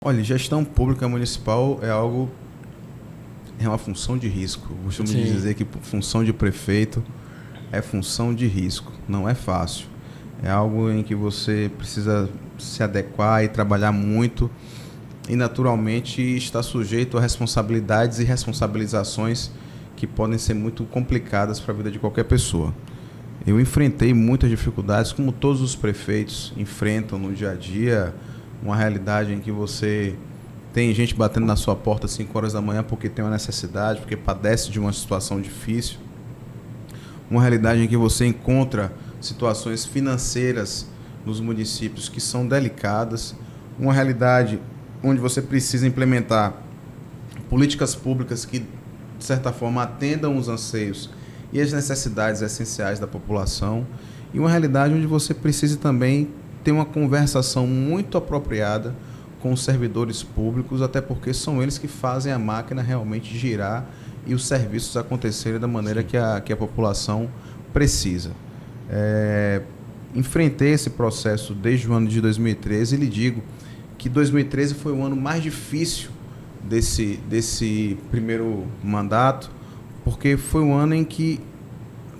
Olha, gestão pública municipal é uma função de risco. Eu costumo Sim. dizer que função de prefeito é função de risco, não é fácil. É algo em que você precisa se adequar e trabalhar muito e naturalmente está sujeito a responsabilidades e responsabilizações que podem ser muito complicadas para a vida de qualquer pessoa. Eu enfrentei muitas dificuldades, como todos os prefeitos enfrentam no dia a dia, uma realidade em que você tem gente batendo na sua porta às 5 horas da manhã porque tem uma necessidade, porque padece de uma situação difícil. Uma realidade em que você encontra situações financeiras nos municípios que são delicadas. Uma realidade onde você precisa implementar políticas públicas que, de certa forma, atendam os anseios e as necessidades essenciais da população. E uma realidade onde você precisa também ter uma conversação muito apropriada com os servidores públicos, até porque são eles que fazem a máquina realmente girar e os serviços acontecerem da maneira que a população precisa. Enfrentei esse processo desde o ano de 2013 e lhe digo que 2013 foi o ano mais difícil desse primeiro mandato, porque foi um ano em que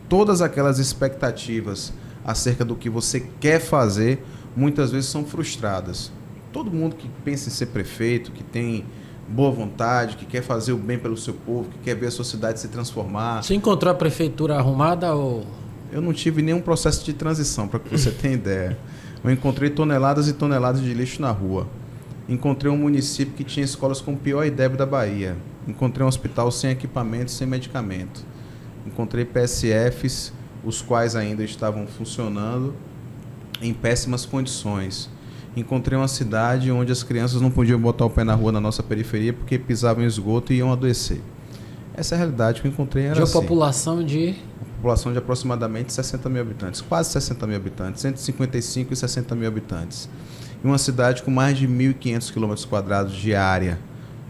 todas aquelas expectativas acerca do que você quer fazer muitas vezes são frustradas. Todo mundo que pensa em ser prefeito, que tem boa vontade, que quer fazer o bem pelo seu povo, que quer ver a sociedade se transformar. Você encontrou a prefeitura arrumada ou... Eu não tive nenhum processo de transição, para que você tenha ideia. Eu encontrei toneladas e toneladas de lixo na rua. Encontrei um município que tinha escolas com o pior IDEB da Bahia. Encontrei um hospital sem equipamento, sem medicamento. Encontrei PSFs, os quais ainda estavam funcionando em péssimas condições. Encontrei uma cidade onde as crianças não podiam botar o pé na rua na nossa periferia porque pisavam em esgoto e iam adoecer. Essa é a realidade que eu encontrei. Era de uma assim. população de... População de aproximadamente 60 mil habitantes, quase 60 mil habitantes, 155 e 60 mil habitantes. Em uma cidade com mais de 1.500 km² de área,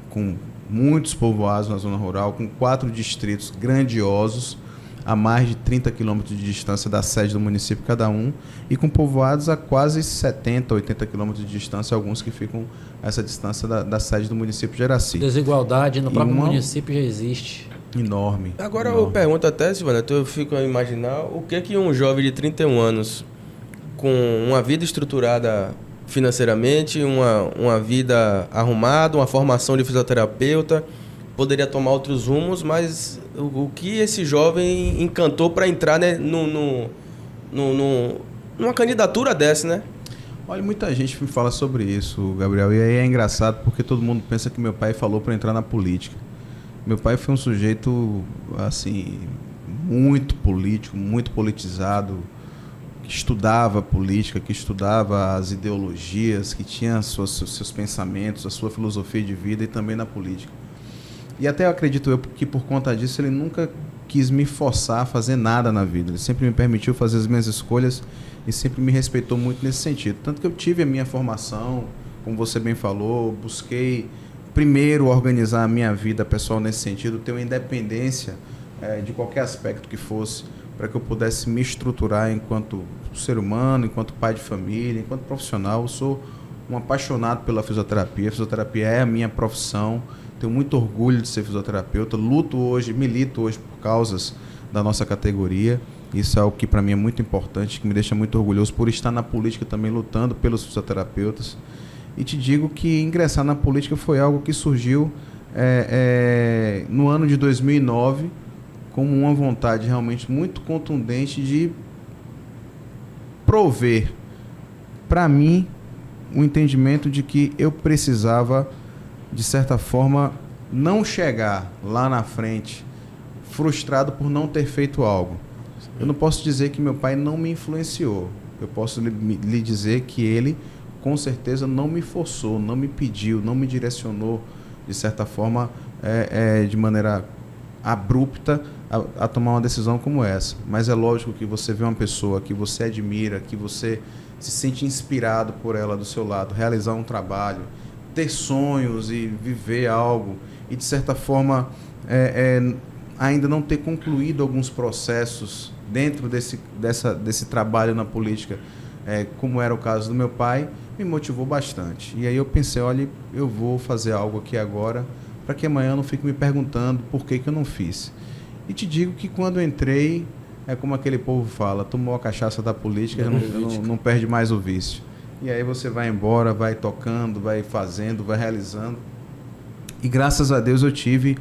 com muitos povoados na zona rural, com 4 distritos grandiosos, a mais de 30 quilômetros de distância da sede do município cada um, e com povoados a quase 70, 80 quilômetros de distância, alguns que ficam a essa distância da sede do município de Jeraci. Desigualdade no próprio município já existe. Enorme. Agora enorme. eu pergunto até, Silvana, eu fico a imaginar o que um jovem de 31 anos com uma vida estruturada financeiramente, uma vida arrumada, uma formação de fisioterapeuta, poderia tomar outros rumos, mas o que esse jovem encantou para entrar, né, numa candidatura dessa, né? Olha, muita gente me fala sobre isso, Gabriel, e aí é engraçado porque todo mundo pensa que meu pai falou para entrar na política. Meu pai foi um sujeito, assim, muito político, muito politizado, que estudava política, que estudava as ideologias, que tinha seus pensamentos, a sua filosofia de vida e também na política. E até eu acredito eu que por conta disso ele nunca quis me forçar a fazer nada na vida. Ele sempre me permitiu fazer as minhas escolhas e sempre me respeitou muito nesse sentido. Tanto que eu tive a minha formação, como você bem falou, busquei primeiro organizar a minha vida pessoal nesse sentido, ter uma independência de qualquer aspecto que fosse, para que eu pudesse me estruturar enquanto ser humano, enquanto pai de família, enquanto profissional. Eu sou um apaixonado pela fisioterapia. A fisioterapia é a minha profissão. Tenho muito orgulho de ser fisioterapeuta. Milito hoje por causas da nossa categoria. Isso é algo que para mim é muito importante, que me deixa muito orgulhoso por estar na política também lutando pelos fisioterapeutas. E te digo que ingressar na política foi algo que surgiu no ano de 2009 como uma vontade realmente muito contundente de prover para mim o entendimento de que eu precisava, de certa forma, não chegar lá na frente frustrado por não ter feito algo. Eu não posso dizer que meu pai não me influenciou. Eu posso lhe dizer que ele, com certeza, não me forçou, não me pediu, não me direcionou, de certa forma, de maneira abrupta a tomar uma decisão como essa. Mas é lógico que você vê uma pessoa que você admira, que você se sente inspirado por ela do seu lado, realizar um trabalho, ter sonhos e viver algo, e de certa forma ainda não ter concluído alguns processos dentro desse trabalho na política, como era o caso do meu pai, me motivou bastante. E aí eu pensei, olha, eu vou fazer algo aqui agora para que amanhã eu não fique me perguntando por que eu não fiz. E te digo que quando eu entrei, é como aquele povo fala, tomou a cachaça da política, não perde mais o vício. E aí você vai embora, vai tocando, vai fazendo, vai realizando. E graças a Deus eu tive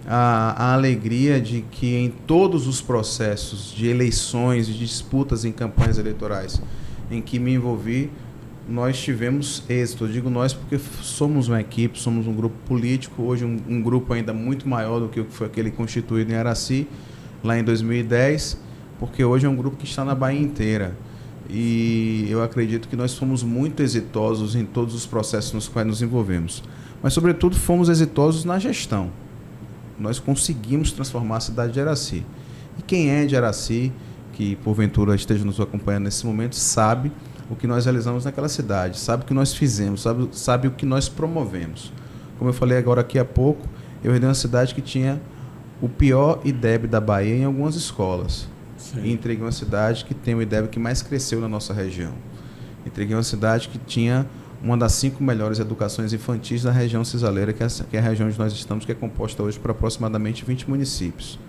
a alegria de que em todos os processos de eleições e de disputas em campanhas eleitorais em que me envolvi, nós tivemos êxito. Eu digo nós porque somos uma equipe, somos um grupo político, hoje um grupo ainda muito maior do que foi aquele constituído em Araci, lá em 2010, porque hoje é um grupo que está na Bahia inteira. E eu acredito que nós fomos muito exitosos em todos os processos nos quais nos envolvemos. Mas, sobretudo, fomos exitosos na gestão. Nós conseguimos transformar a cidade de Araci. E quem é de Araci, que porventura esteja nos acompanhando nesse momento, sabe o que nós realizamos naquela cidade, sabe o que nós fizemos, sabe o que nós promovemos. Como eu falei agora aqui há pouco, eu herdei uma cidade que tinha o pior IDEB da Bahia em algumas escolas. Sim. E entreguei uma cidade que tem o IDEB que mais cresceu na nossa região. Entreguei uma cidade que tinha uma das 5 melhores educações infantis da região cisaleira, que é a região onde nós estamos, que é composta hoje por aproximadamente 20 municípios.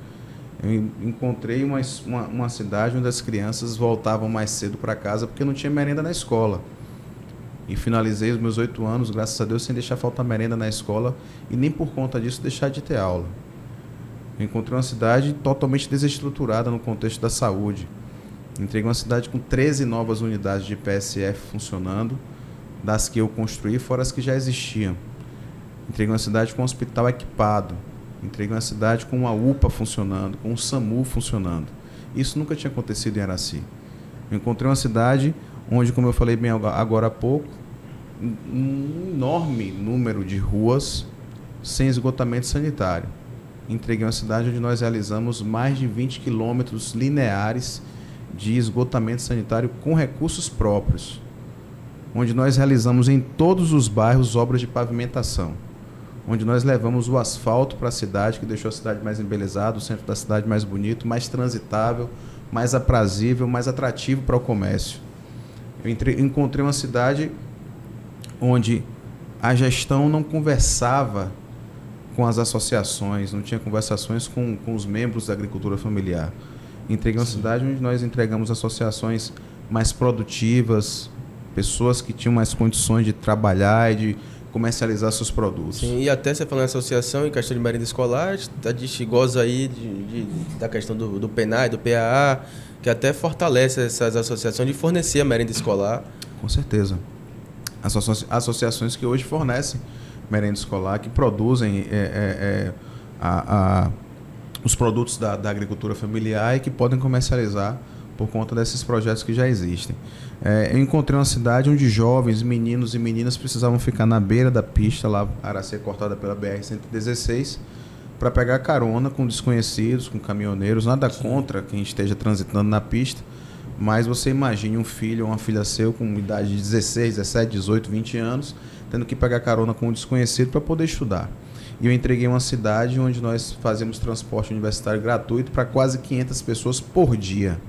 Eu encontrei uma cidade onde as crianças voltavam mais cedo para casa porque não tinha merenda na escola. E finalizei os meus 8 anos, graças a Deus, sem deixar faltar merenda na escola e nem por conta disso deixar de ter aula. Eu encontrei uma cidade totalmente desestruturada no contexto da saúde. Entreguei uma cidade com 13 novas unidades de PSF funcionando, das que eu construí, fora as que já existiam. Entreguei uma cidade com um hospital equipado. Entreguei uma cidade com uma UPA funcionando, com um SAMU funcionando. Isso nunca tinha acontecido em Araci. Eu encontrei uma cidade onde, como eu falei bem agora há pouco, um enorme número de ruas sem esgotamento sanitário. Entreguei uma cidade onde nós realizamos mais de 20 quilômetros lineares de esgotamento sanitário com recursos próprios, onde nós realizamos em todos os bairros obras de pavimentação, onde nós levamos o asfalto para a cidade, que deixou a cidade mais embelezada, o centro da cidade mais bonito, mais transitável, mais aprazível, mais atrativo para o comércio. Eu encontrei uma cidade onde a gestão não conversava com as associações, não tinha conversações com os membros da agricultura familiar. Entreguei uma cidade onde nós entregamos associações mais produtivas, pessoas que tinham mais condições de trabalhar e de comercializar seus produtos. Sim, e até você falando em associação e questão de merenda escolar, a gente goza aí da questão do PENAI, do PAA, que até fortalece essas associações de fornecer a merenda escolar. Com certeza. As associações que hoje fornecem merenda escolar, que produzem os produtos da agricultura familiar e que podem comercializar por conta desses projetos que já existem. Eu encontrei uma cidade onde jovens, meninos e meninas precisavam ficar na beira da pista, lá Araci é cortada pela BR-116, para pegar carona com desconhecidos, com caminhoneiros. Nada contra quem esteja transitando na pista, mas você imagine um filho ou uma filha seu com idade de 16, 17, 18, 20 anos, tendo que pegar carona com um desconhecido para poder estudar. E eu entreguei uma cidade onde nós fazemos transporte universitário gratuito para quase 500 pessoas por dia.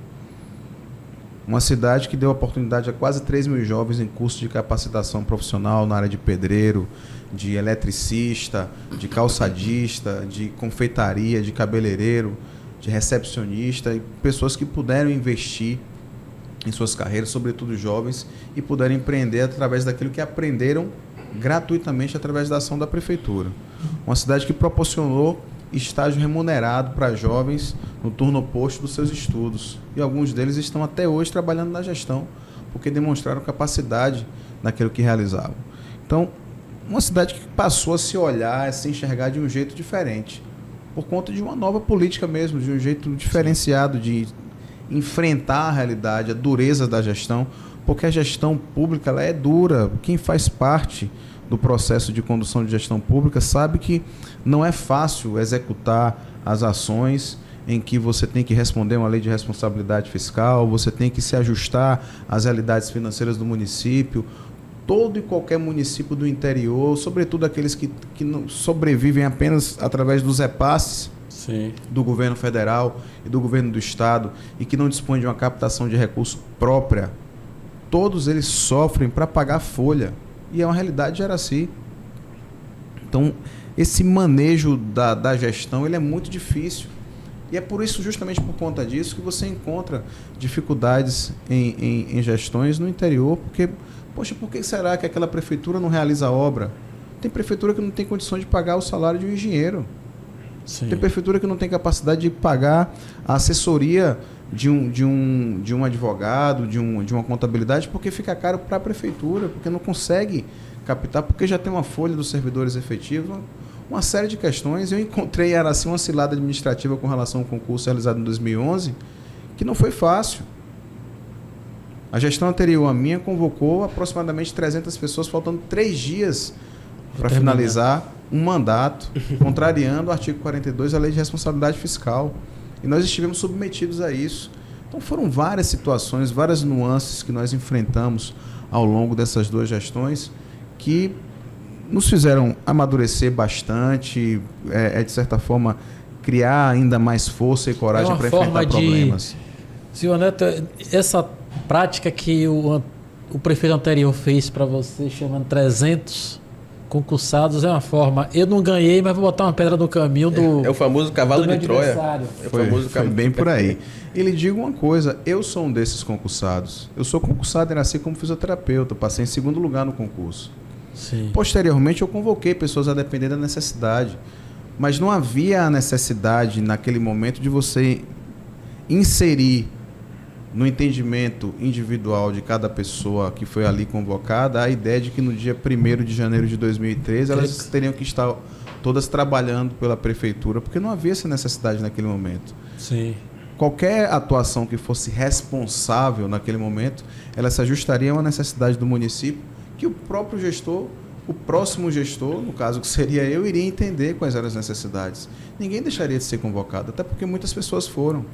Uma cidade que deu oportunidade a quase 3 mil jovens em curso de capacitação profissional na área de pedreiro, de eletricista, de calçadista, de confeitaria, de cabeleireiro, de recepcionista, e pessoas que puderam investir em suas carreiras, sobretudo jovens, e puderam empreender através daquilo que aprenderam gratuitamente através da ação da prefeitura. Uma cidade que proporcionou estágio remunerado para jovens no turno oposto dos seus estudos. E alguns deles estão até hoje trabalhando na gestão, porque demonstraram capacidade naquilo que realizavam. Então, uma cidade que passou a se olhar, a se enxergar de um jeito diferente, por conta de uma nova política mesmo, de um jeito diferenciado de enfrentar a realidade, a dureza da gestão, porque a gestão pública ela é dura. Quem faz parte do processo de condução de gestão pública sabe que não é fácil executar as ações em que você tem que responder uma lei de responsabilidade fiscal, você tem que se ajustar às realidades financeiras do município. Todo e qualquer município do interior, sobretudo aqueles que não sobrevivem apenas através dos repasses do governo federal e do governo do estado e que não dispõem de uma captação de recurso própria todos eles sofrem para pagar folha. E é uma realidade de Araci. Então, esse manejo da gestão ele é muito difícil. E é por isso, justamente por conta disso, que você encontra dificuldades em gestões no interior, porque, poxa, por que será que aquela prefeitura não realiza a obra? Tem prefeitura que não tem condição de pagar o salário de um engenheiro. Sim. Tem prefeitura que não tem capacidade de pagar a assessoria de um advogado, de uma contabilidade, porque fica caro para a prefeitura, porque não consegue captar, porque já tem uma folha dos servidores efetivos, uma série de questões. Eu encontrei assim, uma cilada administrativa com relação ao concurso realizado em 2011, que não foi fácil. A gestão anterior à minha convocou aproximadamente 300 pessoas, faltando 3 dias para finalizar um mandato, contrariando o artigo 42 da Lei de Responsabilidade Fiscal. E nós estivemos submetidos a isso. Então foram várias situações, várias nuances que nós enfrentamos ao longo dessas 2 gestões que nos fizeram amadurecer bastante, de certa forma, criar ainda mais força e coragem para enfrentar problemas. Senhor Neto, essa prática que o prefeito anterior fez para você, chamando 300 concursados, é uma forma, eu não ganhei, mas vou botar uma pedra no caminho do... É o famoso cavalo de Troia. Foi bem por aí. E lhe digo uma coisa, eu sou um desses concursados. Eu sou concursado em Araci como fisioterapeuta, passei em 2º lugar no concurso. Sim. Posteriormente, eu convoquei pessoas a depender da necessidade. Mas não havia a necessidade, naquele momento, de você inserir no entendimento individual de cada pessoa que foi ali convocada a ideia de que no dia 1º de janeiro de 2013 elas teriam que estar todas trabalhando pela prefeitura, porque não havia essa necessidade naquele momento. Sim. Qualquer atuação que fosse responsável naquele momento, ela se ajustaria a uma necessidade do município que o próprio gestor, o próximo gestor, no caso que seria eu, iria entender quais eram as necessidades. Ninguém deixaria de ser convocado, até porque muitas pessoas foram.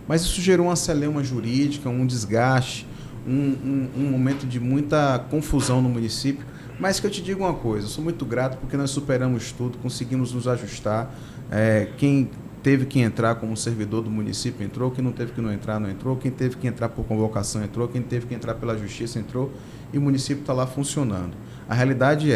Mas isso gerou uma celeuma jurídica, um desgaste, um momento de muita confusão no município. Mas que eu te digo uma coisa, eu sou muito grato porque nós superamos tudo, conseguimos nos ajustar. Quem teve que entrar como servidor do município entrou, quem não teve que não entrou, quem teve que entrar por convocação entrou, quem teve que entrar pela justiça entrou, e o município está lá funcionando. A realidade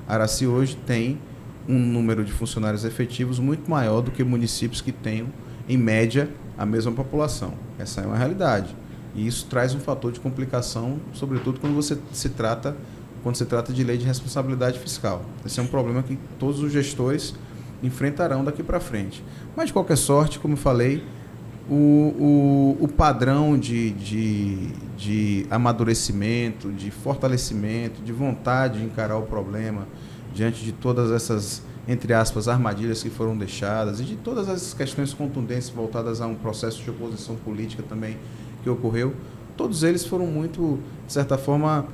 Araci hoje tem um número de funcionários efetivos muito maior do que municípios que tenham, em média, a mesma população. Essa é uma realidade. E isso traz um fator de complicação, sobretudo quando se trata de lei de responsabilidade fiscal. Esse é um problema que todos os gestores enfrentarão daqui para frente. Mas, de qualquer sorte, como eu falei, o padrão de amadurecimento, de fortalecimento, de vontade de encarar o problema diante de todas essas, entre aspas, armadilhas que foram deixadas e de todas as questões contundentes voltadas a um processo de oposição política também que ocorreu, todos eles foram muito, de certa forma,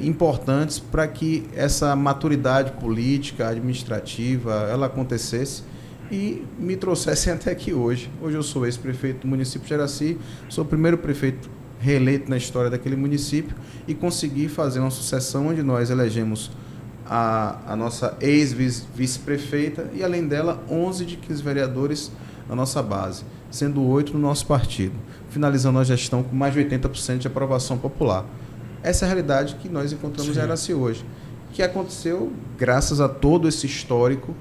importantes para que essa maturidade política, administrativa, ela acontecesse e me trouxessem até aqui hoje. Hoje eu sou ex-prefeito do município de Araci, sou o primeiro prefeito reeleito na história daquele município e consegui fazer uma sucessão onde nós elegemos a nossa ex-vice-prefeita e, além dela, 11 de 15 vereadores na nossa base, sendo 8 no nosso partido, finalizando a gestão com mais de 80% de aprovação popular. Essa é a realidade que nós encontramos em Araci hoje, que aconteceu graças a todo esse histórico,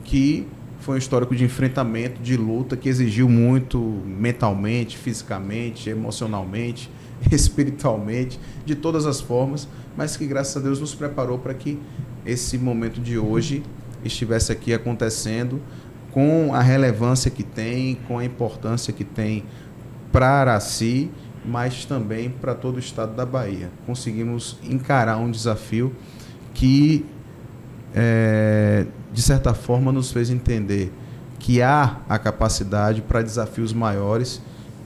que foi um histórico de enfrentamento, de luta, que exigiu muito mentalmente, fisicamente, emocionalmente, espiritualmente, de todas as formas, mas que, graças a Deus, nos preparou para que esse momento de hoje estivesse aqui acontecendo com a relevância que tem, com a importância que tem para Araci, mas também para todo o estado da Bahia. Conseguimos encarar um desafio que, de certa forma, nos fez entender que há a capacidade para desafios maiores,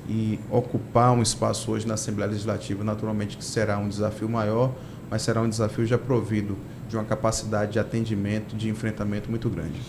e ocupar um espaço hoje na Assembleia Legislativa, naturalmente que será um desafio maior, mas será um desafio já provido de uma capacidade de atendimento, de enfrentamento muito grande.